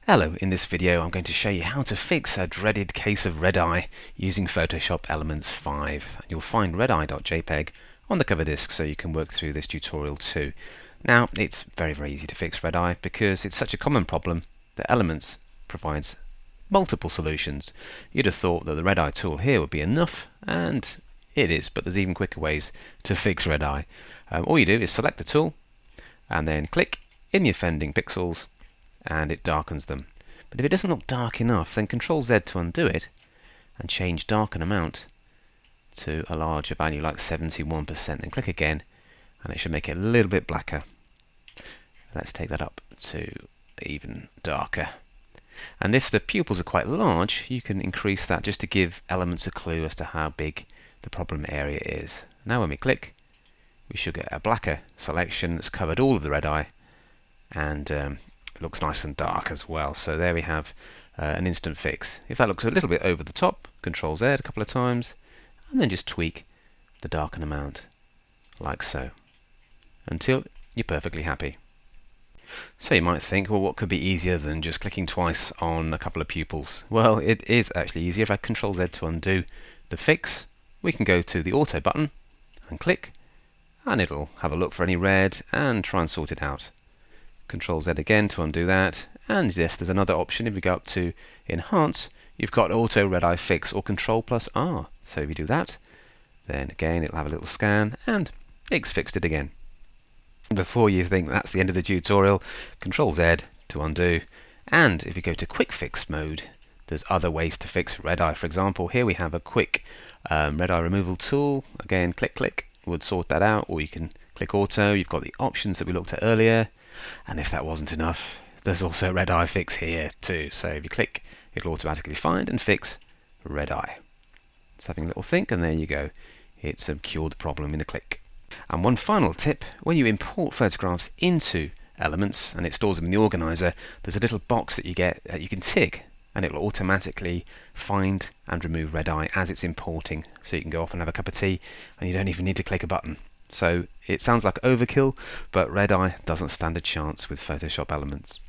Hello, in this video I'm going to show you how to fix a dreaded case of red eye using Photoshop Elements 5. You'll find redeye.jpg on the cover disk so you can work through this tutorial too. Now it's very easy to fix red eye because it's such a common problem that Elements provides multiple solutions. You'd have thought that the red eye tool here would be enough, and it is, but there's even quicker ways to fix red eye. All you do is select the tool and then click in the offending pixels and it darkens them. But if it doesn't look dark enough, then Ctrl Z to undo it and change darken amount to a larger value like 71%. Then click again and it should make it a little bit blacker. Let's take that up to even darker. And if the pupils are quite large, you can increase that just to give Elements a clue as to how big the problem area is. Now when we click, we should get a blacker selection that's covered all of the red eye, and it looks nice and dark as well. So there we have an instant fix. If that looks a little bit over the top, Ctrl Z a couple of times and then just tweak the darken amount like so until you're perfectly happy. So you might think, well, what could be easier than just clicking twice on a couple of pupils? Well, it is actually easier. If I Ctrl Z to undo the fix, we can go to the auto button and click, and it'll have a look for any red and try and sort it out. Ctrl Z again to undo that, and yes, there's another option. If we go up to enhance, you've got auto red eye fix or Ctrl+R. So if you do that, then again it'll have a little scan and it's fixed it again. Before you think that's the end of the tutorial, Ctrl Z to undo, and if you go to quick fix mode, there's other ways to fix red eye. For example, here we have a quick red eye removal tool. Again, click would sort that out, or you can click auto. You've got the options that we looked at earlier, and if that wasn't enough, there's also red eye fix here too. So if you click, it'll automatically find and fix red eye. It's having a little think, and there you go. It's cured the problem in a click. And one final tip: when you import photographs into Elements and it stores them in the organizer, there's a little box that you get that you can tick, and it will automatically find and remove red eye as it's importing. So you can go off and have a cup of tea and you don't even need to click a button. So it sounds like overkill, but red eye doesn't stand a chance with Photoshop Elements.